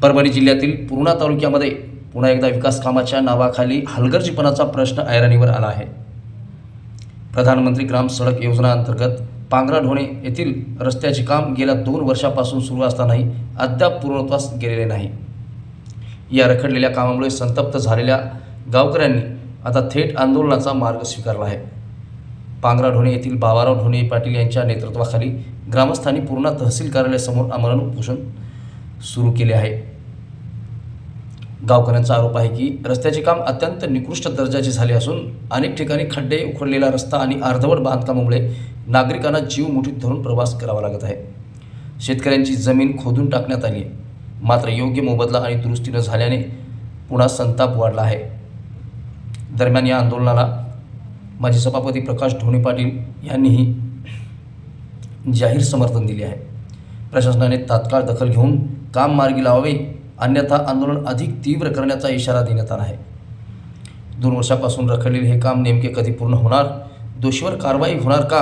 परभणी जिल्ह्यातील पूर्णा तालुक्यामध्ये पुन्हा एकदा विकास कामाच्या नावाखाली हलगर्जीपणाचा प्रश्न ऐरणीवर आला आहे। प्रधानमंत्री ग्राम सडक योजना अंतर्गत पांगरा ढोणे येथील रस्त्याचे काम गेल्या 2 वर्षापासून सुरू असतानाही अद्याप पूर्णत्वास गेलेले नाही। या रखडलेल्या कामामुळे संतप्त झालेल्या गावकऱ्यांनी आता थेट आंदोलनाचा मार्ग स्वीकारला आहे। पांगरा ढोणे येथील बाबाराव ढोणे पाटील यांच्या नेतृत्वाखाली ग्रामस्थांनी पूर्णा तहसील कार्यालयासमोर आमरण उपोषण सुरू केले आहे। गावकऱ्यांचा आरोप आहे की रस्त्याचे काम अत्यंत निकृष्ट दर्जाचे झाले असून अनेक ठिकाणी खड्डे, उखडलेला रस्ता आणि अर्धवट बांधकामामुळे नागरिकांना जीव मुठीत धरून प्रवास करावा लागत आहे। शेतकऱ्यांची जमीन खोदून टाकण्यात आली आहे, मात्र योग्य मोबदला आणि दुरुस्ती न झाल्याने पुन्हा संताप वाढला आहे। दरम्यान या आंदोलनाला माजी सभापती प्रकाश ढोणे पाटील यांनीही जाहीर समर्थन दिले आहे। प्रशासनाने तात्काळ दखल घेऊन काम मार्गी लावावे, अन्यथा आंदोलन अधिक तीव्र करण्याचा इशारा देण्यात आला आहे। 2 वर्षापासून रखडलेले हे काम नेमके कधी पूर्ण होणार, दोषीवर कारवाई होणार का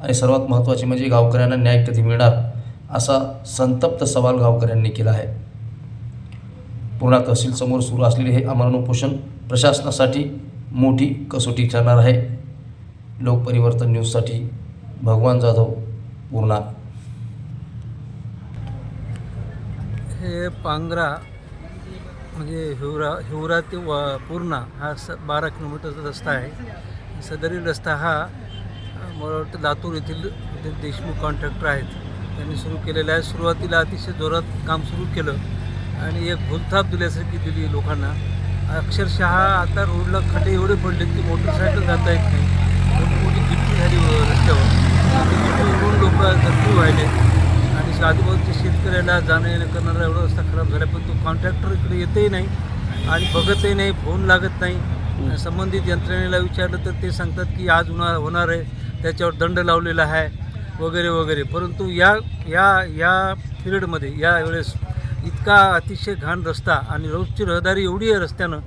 आणि सर्वात महत्त्वाचे म्हणजे गावकऱ्यांना न्याय कधी मिळणार, असा संतप्त सवाल गावकऱ्यांनी केला आहे। पूर्णा तहसील समोर सुरू असलेले हे आमरण उपोषण प्रशासनासाठी मोठी कसोटी ठरणार आहे। लोकपरिवर्तन न्यूजसाठी भगवान जाधव, पूर्णा। हे पांगरा म्हणजे हिवरा ते पूर्णा हा 12 किलोमीटरचा रस्ता आहे। सदरील रस्ता हा मला वाटतं लातूर येथील देशमुख कॉन्ट्रॅक्टर आहेत, त्यांनी सुरू केलेला आहे। सुरुवातीला अतिशय जोरात काम सुरू केलं आणि एक भूलथाप दिल्यासारखी दिली लोकांना। अक्षरशः आता रोडला खड्डे एवढे पडले की मोटरसायकल जाता येत नाही, मोठी गिट्टी झाली रस्त्यावर, गिट्टीवरून लोक जखमी व्हायले आणि आजूबाजूच्या शेतकऱ्याला जाणं येणं करणारा एवढा रस्ता खराब झाला। पण तो कॉन्ट्रॅक्टर इकडे येतही नाही आणि बघतही नाही, फोन लागत नाही। संबंधित यंत्रणेला विचारलं तर ते सांगतात की आज होणार आहे, त्याच्यावर दंड लावलेला आहे वगैरे वगैरे। परंतु या या या पिरियडमध्ये यावेळेस इतका अतिशय घाण रस्ता आणि रोजची रहदारी एवढी आहे रस्त्यानं,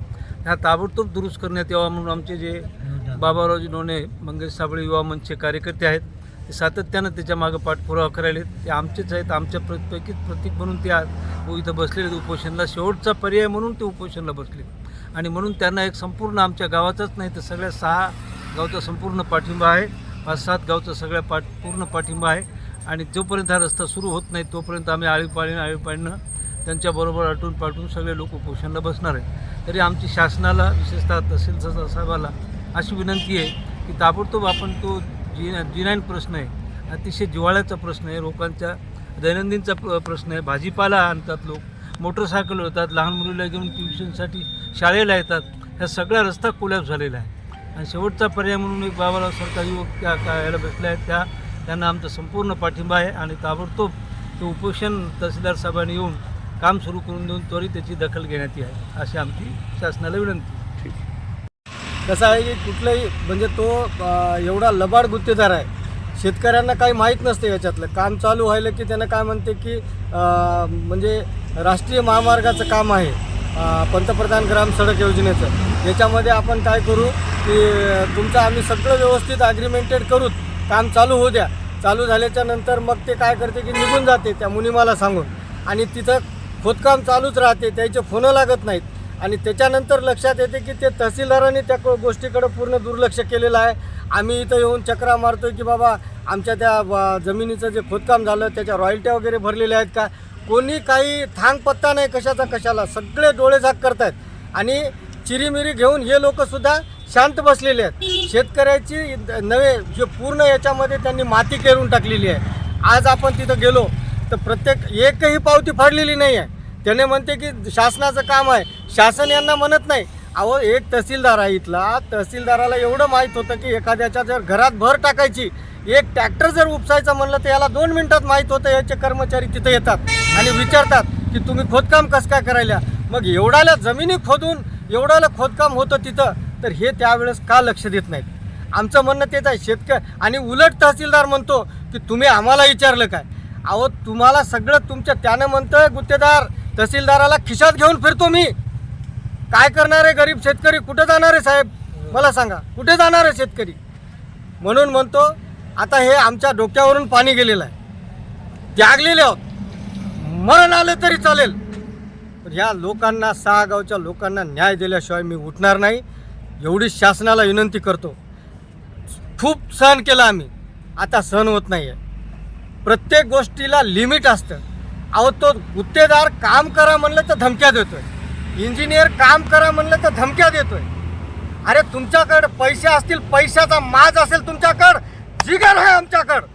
ह्या ताबडतोब दुरुस्त करण्यात यावा म्हणून आमचे जे बाबारावजी ढोणे मंगेश साबळे युवा मंचचे कार्यकर्ते आहेत ते सातत्यानं त्याच्या मागं पाठपुरावा करायले। ते आमचेच आहेत, आमच्या पैकीच प्रतीक म्हणून ते इथं बसलेले उपोषणला, शेवटचा पर्याय म्हणून ते उपोषणला बसले आणि म्हणून त्यांना एक संपूर्ण आमच्या गावाचाच नाही तर सगळ्या 6 गावचा संपूर्ण पाठिंबा आहे, 5-7 गावचा सगळ्या पूर्ण पाठिंबा आहे। आणि जोपर्यंत हा रस्ता सुरू होत नाही तोपर्यंत आम्ही आळीपाळीनं त्यांच्याबरोबर अटून पाठवून सगळे लोक उपोषणला बसणार आहेत। तरी आमची शासनाला, विशेषतः तहसील साहेबाला अशी विनंती आहे की ताबडतोब आपण तो G9 प्रश्न आहे, अतिशय जिव्हाळ्याचा प्रश्न आहे, लोकांच्या दैनंदिनचा प्रश्न आहे। भाजीपाला आणतात लोक, मोटरसायकल होतात, लहान मुलीला घेऊन ट्युशनसाठी शाळेला येतात, ह्या सगळा रस्ता कोलॅप्स झालेला आहे। आणि शेवटचा पर्याय म्हणून एक बाबाराव सरकारी युवक त्या याला बसले आहेत, त्यांना आमचा संपूर्ण पाठिंबा आहे आणि ताबडतोब ते उपोषण तहसीलदार साहेबांनी येऊन काम सुरू करून देऊन त्वरित त्याची दखल घेण्यात यावी अशी आमची शासनाला विनंती। कसं आहे की कुठलंही म्हणजे तो एवढा लबाड गुत्तेदार आहे, शेतकऱ्यांना काही माहीत नसते याच्यातलं। काम चालू व्हायला की त्यांना काय म्हणते की म्हणजे राष्ट्रीय महामार्गाचं काम आहे, पंतप्रधान ग्राम सडक योजनेचं, याच्यामध्ये आपण काय करू की तुमचं आम्ही सगळं व्यवस्थित ॲग्रीमेंटेड करू, काम चालू होऊ द्या। चालू झाल्याच्या नंतर मग ते काय करते की निघून जाते त्या मुनिमाला सांगून आणि तिथं खोदकाम चालूच राहते, त्याचे फोनं लागत नाहीत आणि त्याच्यानंतर लक्षात येते की ते तहसीलदारांनी त्या गोष्टीकडे पूर्ण दुर्लक्ष केलेलं आहे। आम्ही इथं येऊन चक्रा मारतो की बाबा आमच्या त्या जमिनीचं जे खोदकाम झालं त्याच्या रॉयल्ट्या वगैरे भरलेल्या आहेत का, कोणी काही थांग पत्ता नाही कशाचा कशाला, सगळे डोळेझाक करत आहेत आणि चिरीमिरी घेऊन हे लोकसुद्धा शांत बसलेले आहेत। शेतकऱ्याची नव्हे हे पूर्ण याच्यामध्ये त्यांनी माती केरून टाकलेली आहे। आज आपण तिथं गेलो तर प्रत्येक एकही पावती फाडलेली नाही आहे। त्याने म्हणते की शासनाचं काम आहे, शासन यांना म्हणत नाही। अहो एक तहसीलदार आहे इथला, तहसीलदाराला एवढं माहीत होतं की एखाद्याच्या जर घरात भर टाकायची, एक ट्रॅक्टर जर उपसायचं म्हणलं तर याला 2 मिनिटात माहीत होतं। याचे कर्मचारी तिथं येतात आणि विचारतात की तुम्ही खोदकाम कसं काय करायला, मग एवढ्याला जमिनी खोदून एवढ्याला खोदकाम होतं तिथं, तर हे त्यावेळेस का लक्ष देत नाहीत? आमचं म्हणणं तेच आहे। आणि उलट तहसीलदार म्हणतो की तुम्ही आम्हाला विचारलं काय? अहो तुम्हाला सगळं तुमच्या त्यानं म्हणतं गुत्तेदार तहसीलदाराला खिशात घेऊन फिरतो मी, काय करणार आहे गरीब शेतकरी, कुठे जाणार आहे साहेब मला सांगा, कुठे जाणार आहे शेतकरी? म्हणून म्हणतो आता हे आमच्या डोक्यावरून पाणी गेलेलं आहे, त्यागलेले आहोत, मरण आले तरी चालेल, पण ह्या लोकांना 6 गावच्या लोकांना न्याय दिल्याशिवाय मी उठणार नाही एवढी शासनाला विनंती करतो. खूप सहन केलं आम्ही, आता सहन होत नाही आहे. प्रत्येक गोष्टीला लिमिट असतं. अहो तो गुत्तेदार काम करा म्हणलं तर धमक्या देतोय, इंजिनियर काम करा म्हणलं तर धमक्या देतोय. अरे तुमच्याकडं पैसे असतील, पैशाचा माज असेल तुमच्याकडं, जिगर आहे आमच्याकडं,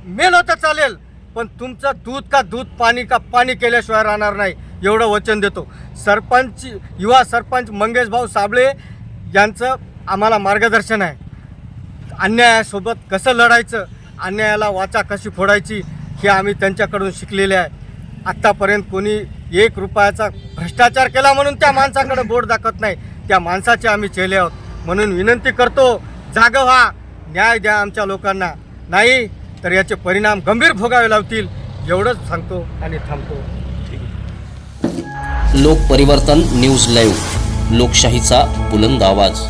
मेलो तर चालेल, पण तुमचं दूध का दूध, पाणी का पाणी केल्याशिवाय राहणार नाही एवढं वचन देतो. सरपंच, युवा सरपंच मंगेश भाऊ साबळे यांचं आम्हाला मार्गदर्शन आहे. अन्यायासोबत कसं लढायचं, अन्यायाला वाचा कशी फोडायची हे आम्ही त्यांच्याकडून शिकलेले आहे. आत्तापर्यंत कोणी 1 रुपयाचा भ्रष्टाचार केला म्हणून त्या माणसाकडे बोट दाखवत नाही. त्या माणसाचे आम्ही चेले आहोत. म्हणून विनंती करतो, जागं व्हा, न्याय द्या आमच्या लोकांना, नाही तर याचे परिणाम गंभीर भोगावे लावतील एवढंच सांगतो आणि थांबतो. लोकपरिवर्तन न्यूज लाईव्ह, लोकशाहीचा बुलंद आवाज.